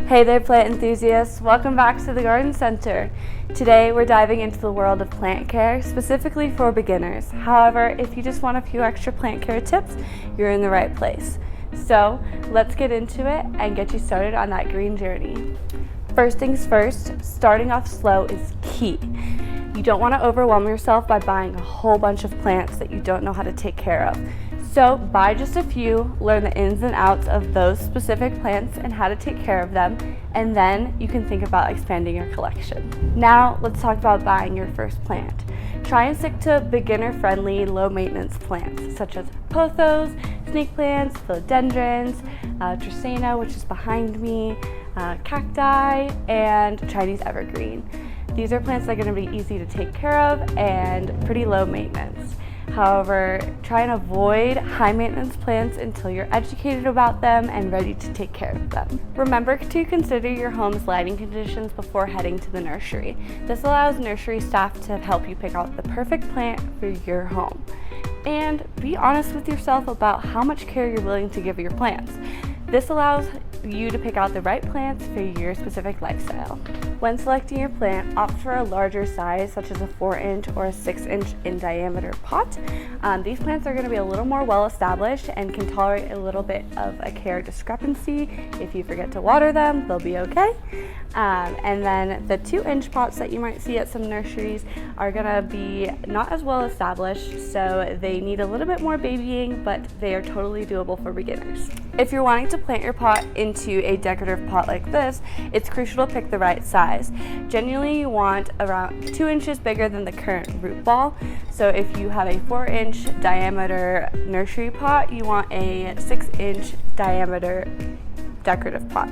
Hey there, plant enthusiasts. Welcome back to the Garden Center. Today we're diving into the world of plant care, specifically for beginners. However, if you just want a few extra plant care tips, you're in the right place. So let's get into it and get you started on that green journey. First things first, starting off slow is key. You don't want to overwhelm yourself by buying a whole bunch of plants that you don't know how to take care of. So buy just a few, learn the ins and outs of those specific plants and how to take care of them, and then you can think about expanding your collection. Now let's talk about buying your first plant. Try and stick to beginner-friendly, low-maintenance plants such as pothos, snake plants, philodendrons, Dracaena, which is behind me, cacti, and Chinese evergreen. These are plants that are going to be easy to take care of and pretty low maintenance. However, try and avoid high maintenance plants until you're educated about them and ready to take care of them. Remember to consider your home's lighting conditions before heading to the nursery. This allows nursery staff to help you pick out the perfect plant for your home. And be honest with yourself about how much care you're willing to give your plants. This allows you to pick out the right plants for your specific lifestyle. When selecting your plant, opt for a larger size such as a 4-inch or a 6-inch in diameter pot. These plants are going to be a little more well established and can tolerate a little bit of a care discrepancy. If you forget to water them, they'll be okay. And then the 2-inch pots that you might see at some nurseries are going to be not as well established, so they need a little bit more babying, but they are totally doable for beginners. If you're wanting to plant your pot into a decorative pot like this, it's crucial to pick the right size. Generally, you want around 2 inches bigger than the current root ball. So if you have a 4-inch diameter nursery pot, you want a 6-inch diameter decorative pot.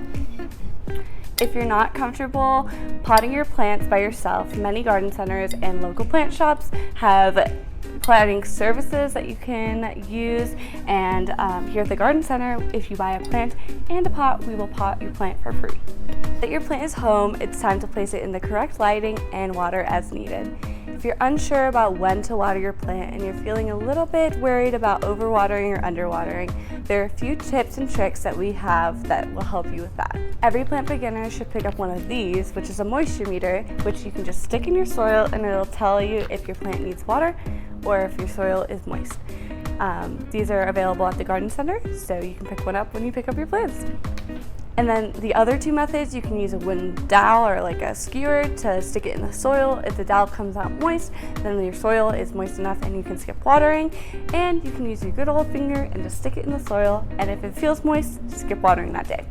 If you're not comfortable potting your plants by yourself, many garden centers and local plant shops have planting services that you can use, and here at the Garden Center, if you buy a plant and a pot, we will pot your plant for free. Now that your plant is home, it's time to place it in the correct lighting and water as needed. If you're unsure about when to water your plant and you're feeling a little bit worried about overwatering or underwatering, there are a few tips and tricks that we have that will help you with that. Every plant beginner should pick up one of these, which is a moisture meter, which you can just stick in your soil and it'll tell you if your plant needs water or if your soil is moist. These are available at the Garden Center, so you can pick one up when you pick up your plants. And then the other two methods, you can use a wooden dowel or like a skewer to stick it in the soil. If the dowel comes out moist, then your soil is moist enough and you can skip watering. And you can use your good old finger and just stick it in the soil, and if it feels moist, skip watering that day.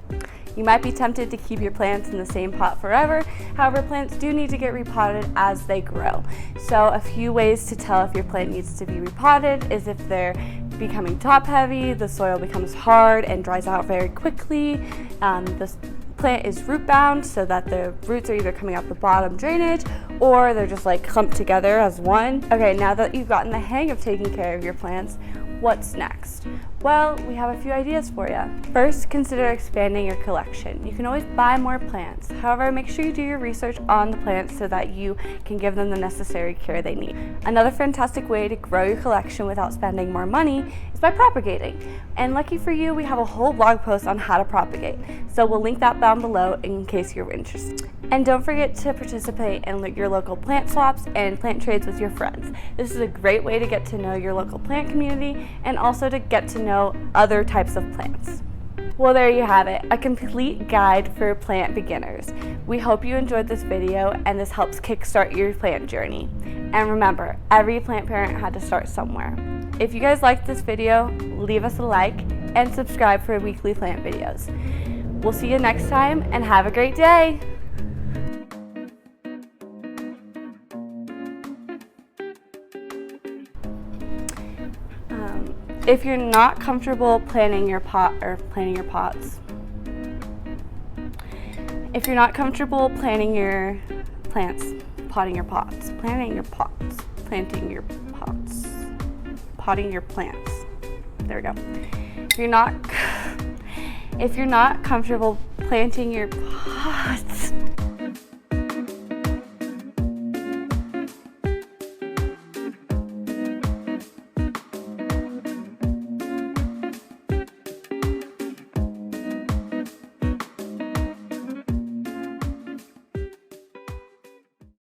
You might be tempted to keep your plants in the same pot forever. However, plants do need to get repotted as they grow. So a few ways to tell if your plant needs to be repotted is if they're becoming top heavy, the soil becomes hard and dries out very quickly, the plant is root bound so that the roots are either coming out the bottom drainage or they're just like clumped together as one. Okay, now that you've gotten the hang of taking care of your plants, what's next? Well, we have a few ideas for you. First, consider expanding your collection. You can always buy more plants. However, make sure you do your research on the plants so that you can give them the necessary care they need. Another fantastic way to grow your collection without spending more money is by propagating. And lucky for you, we have a whole blog post on how to propagate. So we'll link that down below in case you're interested. And don't forget to participate in your local plant swaps and plant trades with your friends. This is a great way to get to know your local plant community and also to get to know other types of plants. Well, there you have it, a complete guide for plant beginners. We hope you enjoyed this video and this helps kickstart your plant journey. And remember, every plant parent had to start somewhere. If you guys liked this video, leave us a like and subscribe for weekly plant videos. We'll see you next time and have a great day! If you're not comfortable planting your pots, if you're not comfortable planting your plants, potting your pots, planting your pots, planting your pots, potting your plants. There we go. If you're not comfortable planting your pots,